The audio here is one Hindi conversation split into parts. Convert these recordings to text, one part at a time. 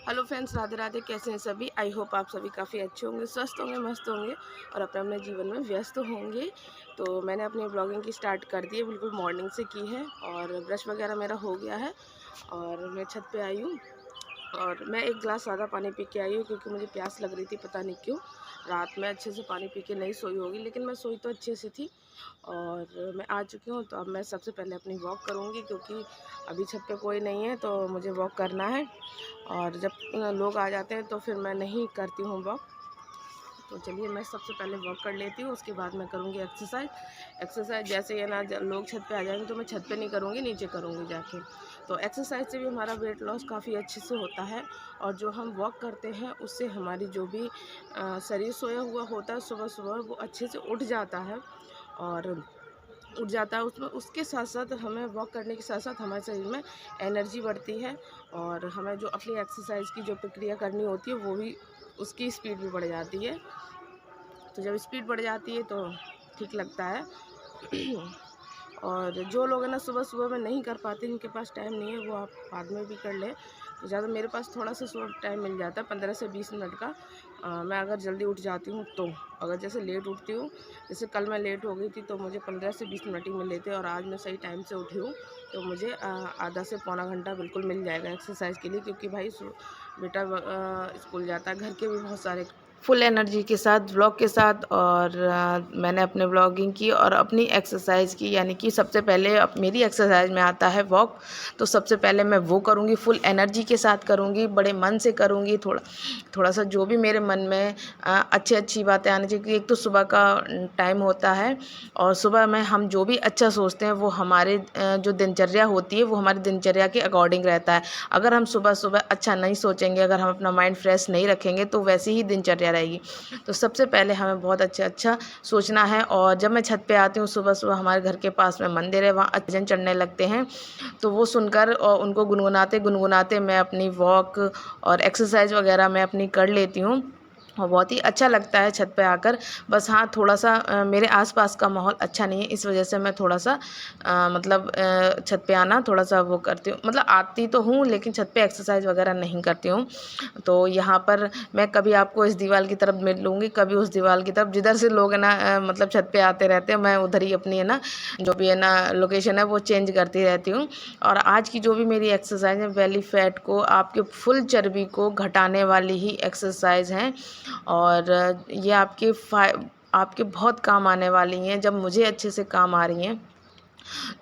Hello friends, Radhe Radhe. कैसे हैं सभी? आई होप आप सभी काफ़ी अच्छे होंगे, स्वस्थ होंगे, मस्त होंगे और अपने अपने जीवन में व्यस्त होंगे। तो मैंने अपनी ब्लॉगिंग की स्टार्ट कर दी है, बिल्कुल मॉर्निंग से की है और ब्रश वगैरह मेरा हो गया है और मैं छत पे आई हूँ। और मैं एक गिलास ज़्यादा पानी पी के आई हूँ क्योंकि मुझे प्यास लग रही थी, पता नहीं क्यों। रात में अच्छे से पानी पी के नहीं सोई होगी, लेकिन मैं सोई तो अच्छे से थी। और मैं आ चुकी हूँ, तो अब मैं सबसे पहले अपनी वॉक करूँगी क्योंकि अभी छत पे कोई नहीं है, तो मुझे वॉक करना है। और जब लोग आ जाते हैं तो फिर मैं नहीं करती हूँ वॉक। तो चलिए मैं सबसे पहले वॉक कर लेती हूँ, उसके बाद मैं करूँगी एक्सरसाइज। जैसे ये ना लोग छत पे आ जाएंगे तो मैं छत पे नहीं करूँगी, नीचे करूँगी जाके। तो एक्सरसाइज से भी हमारा वेट लॉस काफ़ी अच्छे से होता है। और जो हम वॉक करते हैं उससे हमारी जो भी शरीर सोया हुआ होता है सुबह सुबह, वो अच्छे से उठ जाता है। और उठ जाता है उसमें, उसके साथ साथ हमें वॉक करने के साथ साथ हमारे शरीर में एनर्जी बढ़ती है। और हमें जो अपनी एक्सरसाइज की जो प्रक्रिया करनी होती है वो भी, उसकी स्पीड भी बढ़ जाती है। तो जब स्पीड बढ़ जाती है तो ठीक लगता है। और जो लोग है ना सुबह सुबह में नहीं कर पाते, जिनके पास टाइम नहीं है, वो आप बाद में भी कर लें। तो ज़्यादा मेरे पास थोड़ा सा सुबह टाइम मिल जाता है, 15 से 20 मिनट का। मैं अगर जल्दी उठ जाती हूँ तो। अगर जैसे लेट उठती हूँ, जैसे कल मैं लेट हो गई थी तो मुझे 15 से 20 मिनट ही मिले थे, और आज मैं सही टाइम से उठी हूँ तो मुझे आधा से पौना घंटा बिल्कुल मिल जाएगा एक्सरसाइज के लिए। क्योंकि भाई बेटा स्कूल जाता है, घर के भी बहुत सारे फुल एनर्जी के साथ ब्लॉग के साथ। और मैंने अपने ब्लॉगिंग की और अपनी एक्सरसाइज की, यानी कि सबसे पहले मेरी एक्सरसाइज में आता है वॉक। तो सबसे पहले मैं वो करूँगी, फुल एनर्जी के साथ करूँगी, बड़े मन से करूँगी। थोड़ा सा जो भी मेरे मन में अच्छी बातें आनी चाहिए, क्योंकि एक तो सुबह का टाइम होता है और सुबह में हम जो भी अच्छा सोचते हैं वो हमारे जो दिनचर्या होती है वो हमारी दिनचर्या के अकॉर्डिंग रहता है। अगर हम सुबह सुबह अच्छा नहीं सोचेंगे, अगर हम अपना माइंड फ्रेश नहीं रखेंगे तो वैसी ही दिनचर्या रहेगी। तो सबसे पहले हमें बहुत अच्छा सोचना है। और जब मैं छत पे आती हूँ सुबह सुबह, हमारे घर के पास में मंदिर है, वहाँ भजन चढ़ने लगते हैं। तो वो सुनकर और उनको गुनगुनाते गुनगुनाते मैं अपनी वॉक और एक्सरसाइज वगैरह मैं अपनी कर लेती हूँ। और बहुत ही अच्छा लगता है छत पे आकर। बस हाँ, थोड़ा-सा मेरे आस-पास का माहौल अच्छा नहीं है, इस वजह से मैं थोड़ा-सा मतलब छत पे आना थोड़ा-सा वो करती हूँ। मतलब आती तो हूँ लेकिन छत पे एक्सरसाइज वगैरह नहीं करती हूँ। तो यहाँ पर मैं कभी आपको इस दीवार की तरफ मिल लूँगी, कभी उस दीवार की तरफ, जिधर से लोग है ना मतलब छत पे आते रहते हैं, मैं उधर ही अपनी है ना जो भी है ना लोकेशन है वो चेंज करती रहती हूँ। और आज की जो भी मेरी एक्सरसाइज है, बेली फैट को, आपके फुल चर्बी को घटाने वाली ही एक्सरसाइज हैं। और ये आपके बहुत काम आने वाली हैं। जब मुझे अच्छे से काम आ रही हैं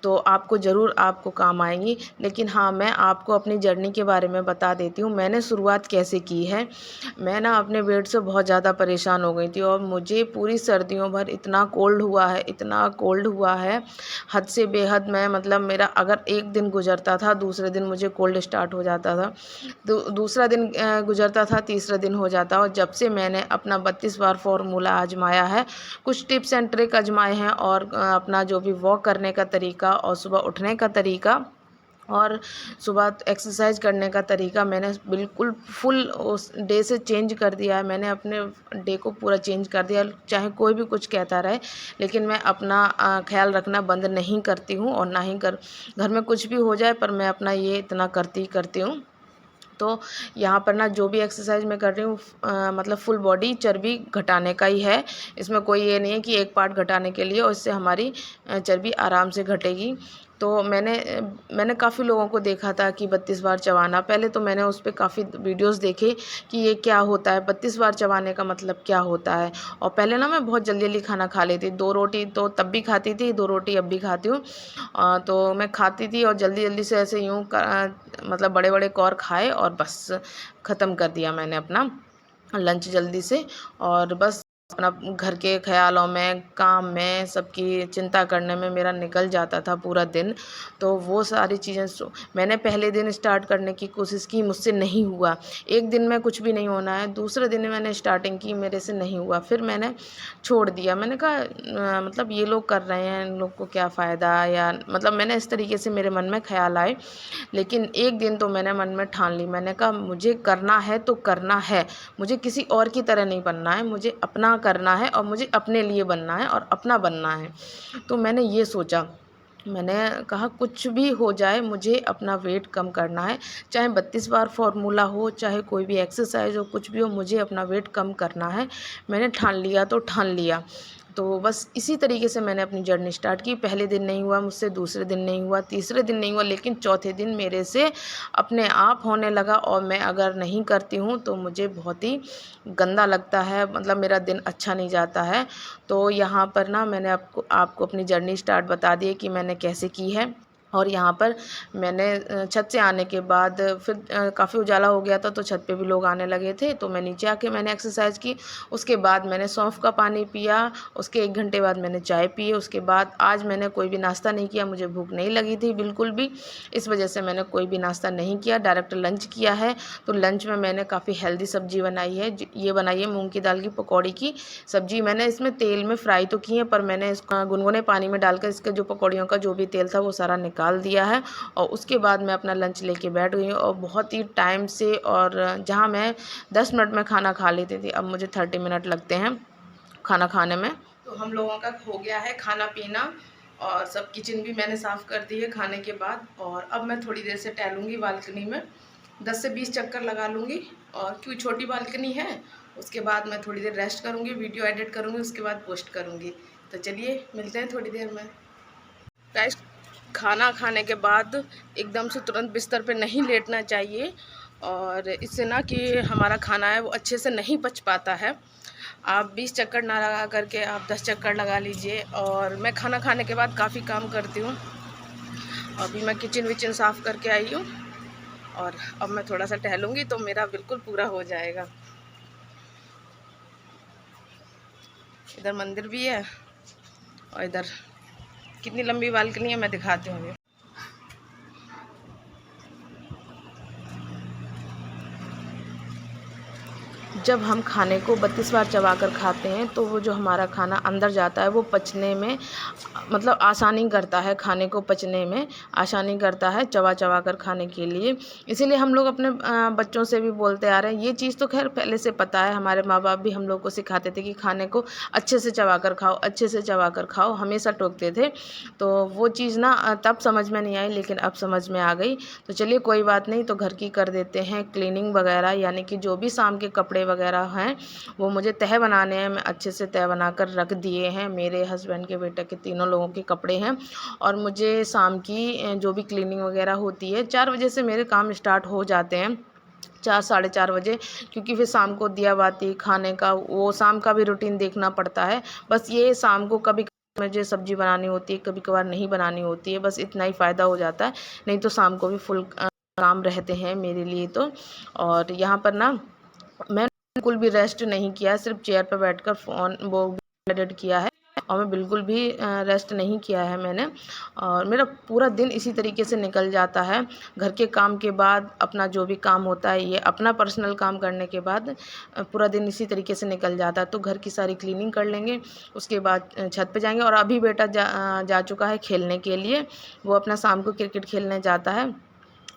तो आपको ज़रूर आपको काम आएंगी। लेकिन हाँ, मैं आपको अपनी जर्नी के बारे में बता देती हूँ, मैंने शुरुआत कैसे की है। मैं ना अपने वेट से बहुत ज़्यादा परेशान हो गई थी और मुझे पूरी सर्दियों भर इतना कोल्ड हुआ है, हद से बेहद। मैं मतलब मेरा अगर एक दिन गुजरता था, दूसरे दिन मुझे कोल्ड स्टार्ट हो जाता था। दूसरा दिन गुजरता था, तीसरा दिन हो जाता। और जब से मैंने अपना 32 बार फार्मूला आजमाया है, कुछ टिप्स एंड ट्रिक आजमाए हैं, और अपना जो भी वॉक करने का तरीका और सुबह उठने का तरीका और सुबह एक्सरसाइज करने का तरीका मैंने बिल्कुल फुल उस डे से चेंज कर दिया है। मैंने अपने डे को पूरा चेंज कर दिया, चाहे कोई भी कुछ कहता रहे, लेकिन मैं अपना ख्याल रखना बंद नहीं करती हूँ। और ना ही घर में कुछ भी हो जाए, पर मैं अपना ये इतना करती हूँ। तो यहाँ पर ना जो भी एक्सरसाइज मैं कर रही हूँ मतलब फुल बॉडी चर्बी घटाने का ही है। इसमें कोई ये नहीं है कि एक पार्ट घटाने के लिए, और इससे हमारी चर्बी आराम से घटेगी। तो मैंने काफ़ी लोगों को देखा था कि 32 बार चबाना। पहले तो मैंने उस पे काफ़ी वीडियोस देखे कि ये क्या होता है, 32 बार चबाने का मतलब क्या होता है। और पहले ना मैं बहुत जल्दी जल्दी खाना खा लेती, 2 रोटी तो तब भी खाती थी, 2 रोटी अब भी खाती हूँ। तो मैं खाती थी और जल्दी जल्दी से ऐसे यूँ मतलब बड़े बड़े कौर खाए और बस ख़त्म कर दिया मैंने अपना लंच जल्दी से। और बस अपना घर के ख्यालों में, काम में, सबकी चिंता करने में मेरा निकल जाता था पूरा दिन। तो वो सारी चीज़ें मैंने पहले दिन स्टार्ट करने की कोशिश की, मुझसे नहीं हुआ। एक दिन में कुछ भी नहीं होना है। दूसरे दिन मैंने स्टार्टिंग की, मेरे से नहीं हुआ, फिर मैंने छोड़ दिया। मैंने कहा मतलब ये लोग कर रहे हैं, इन लोग को क्या फ़ायदा, या मतलब मैंने इस तरीके से मेरे मन में ख्याल आए। लेकिन एक दिन तो मैंने मन में ठान ली, मैंने कहा मुझे करना है तो करना है, मुझे किसी और की तरह नहीं बनना है, मुझे अपना करना है और मुझे अपने लिए बनना है और अपना बनना है। तो मैंने ये सोचा। मैंने कहा कुछ भी हो जाए मुझे अपना वेट कम करना है, चाहे 32 बार फार्मूला हो, चाहे कोई भी एक्सरसाइज हो, कुछ भी हो, मुझे अपना वेट कम करना है। मैंने ठान लिया तो ठान लिया। तो बस इसी तरीके से मैंने अपनी जर्नी स्टार्ट की। पहले दिन नहीं हुआ मुझसे, दूसरे दिन नहीं हुआ, तीसरे दिन नहीं हुआ, लेकिन चौथे दिन मेरे से अपने आप होने लगा। और मैं अगर नहीं करती हूँ तो मुझे बहुत ही गंदा लगता है, मतलब मेरा दिन अच्छा नहीं जाता है। तो यहाँ पर ना मैंने आपको आपको अपनी जर्नी स्टार्ट बता दी है कि मैंने कैसे की है। और यहाँ पर मैंने छत से आने के बाद फिर काफ़ी उजाला हो गया था, तो छत पे भी लोग आने लगे थे, तो मैं नीचे आके मैंने एक्सरसाइज की। उसके बाद मैंने सौंफ का पानी पिया, उसके 1 घंटे बाद मैंने चाय पी। उसके बाद आज मैंने कोई भी नाश्ता नहीं किया, मुझे भूख नहीं लगी थी बिल्कुल भी, इस वजह से मैंने कोई भी नाश्ता नहीं किया, डायरेक्ट लंच किया है। तो लंच में मैंने काफ़ी हेल्दी सब्ज़ी बनाई है, ये बनाई है मूँग की दाल की पकौड़ी की सब्ज़ी। मैंने इसमें तेल में फ्राई तो की है, पर मैंने इसको गुनगुने पानी में डालकर इसके जो पकौड़ियों का जो भी तेल था वो सारा निकाल दिया है। और उसके बाद मैं अपना लंच लेके बैठ गई हूँ, और बहुत ही टाइम से, और जहाँ मैं 10 मिनट में खाना खा लेती थी, अब मुझे 30 मिनट लगते हैं खाना खाने में। तो हम लोगों का हो गया है खाना पीना, और सब किचन भी मैंने साफ़ कर दी है खाने के बाद। और अब मैं थोड़ी देर से टहलूँगी बालकनी में, 10 से 20 चक्कर लगा लूँगी। और क्यों, छोटी बालकनी है, उसके बाद मैं थोड़ी देर रेस्ट करूँगी, वीडियो एडिट करूँगी, उसके बाद पोस्ट करूँगी। तो चलिए मिलते हैं थोड़ी देर में। गाइस, खाना खाने के बाद एकदम से तुरंत बिस्तर पे नहीं लेटना चाहिए, और इससे ना कि हमारा खाना है वो अच्छे से नहीं पच पाता है। आप 20 चक्कर ना लगा करके आप 10 चक्कर लगा लीजिए। और मैं खाना खाने के बाद काफ़ी काम करती हूँ। अभी मैं किचन विचन साफ़ करके आई हूँ, और अब मैं थोड़ा सा टहलूँगी तो मेरा बिल्कुल पूरा हो जाएगा। इधर मंदिर भी है, और इधर कितनी लंबी बालकनी है मैं दिखाती हूँ। जब हम खाने को 32 बार चबाकर खाते हैं तो वो जो हमारा खाना अंदर जाता है वो पचने में मतलब आसानी करता है, खाने को पचने में आसानी करता है चबा चबा कर खाने के लिए। इसीलिए हम लोग अपने बच्चों से भी बोलते आ रहे हैं, ये चीज़ तो खैर पहले से पता है, हमारे माँ बाप भी हम लोग को सिखाते थे कि खाने को अच्छे से चबा कर खाओ, अच्छे से चबा कर खाओ, हमेशा टोकते थे। तो वो चीज़ ना तब समझ में नहीं आई, लेकिन अब समझ में आ गई। तो चलिए कोई बात नहीं, तो घर की कर देते हैं क्लीनिंग वगैरह, यानी कि जो भी शाम के कपड़े वगैरह हैं वो मुझे तह बनाने हैं। मैं अच्छे से तह बनाकर रख दिए हैं, मेरे हस्बैंड के, बेटे के, तीनों लोगों के कपड़े हैं। और मुझे शाम की जो भी क्लीनिंग वगैरह होती है 4 बजे से मेरे काम स्टार्ट हो जाते हैं, 4 साढ़े 4 बजे, क्योंकि फिर शाम को दिया बाती खाने का वो शाम का भी रूटीन देखना पड़ता है। बस ये शाम को कभी मुझे सब्जी बनानी होती है, कभी कभार नहीं बनानी होती है, बस इतना ही फ़ायदा हो जाता है, नहीं तो शाम को भी फुल काम रहते हैं मेरे लिए तो। और यहाँ पर ना मैं बिल्कुल भी रेस्ट नहीं किया, सिर्फ चेयर पर बैठकर फ़ोन वो एडिट किया है, और मैं बिल्कुल भी रेस्ट नहीं किया है मैंने। और मेरा पूरा दिन इसी तरीके से निकल जाता है। घर के काम के बाद अपना जो भी काम होता है, ये अपना पर्सनल काम करने के बाद पूरा दिन इसी तरीके से निकल जाता है। तो घर की सारी क्लीनिंग कर लेंगे, उसके बाद छत पे जाएंगे। और अभी बेटा जा चुका है खेलने के लिए, वो अपना शाम को क्रिकेट खेलने जाता है,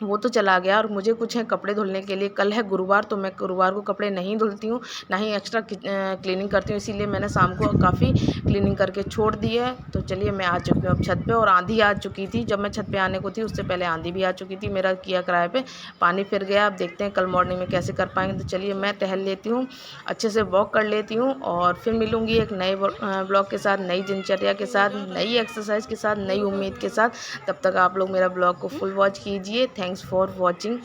वो तो चला गया। और मुझे कुछ है कपड़े धुलने के लिए, कल है गुरुवार, तो मैं गुरुवार को कपड़े नहीं धुलती हूँ, ना ही एक्स्ट्रा क्लीनिंग करती हूँ, इसीलिए मैंने शाम को काफ़ी क्लीनिंग करके छोड़ दी है। तो चलिए मैं आ चुकी हूँ अब छत पे, और आंधी आ चुकी थी जब मैं छत पे आने को थी, उससे पहले आंधी भी आ चुकी थी। मेरा किया किराए पे पानी फिर गया, अब देखते हैं कल मॉर्निंग में कैसे कर पाएंगे। तो चलिए मैं टहल लेती हूँ, अच्छे से वॉक कर लेती हूँ, और फिर मिलूँगी एक नए ब्लॉग के साथ, नई दिनचर्या के साथ, नई एक्सरसाइज के साथ, नई उम्मीद के साथ। तब तक आप लोग मेरा ब्लॉग को फुल वॉच कीजिए। Thanks for watching.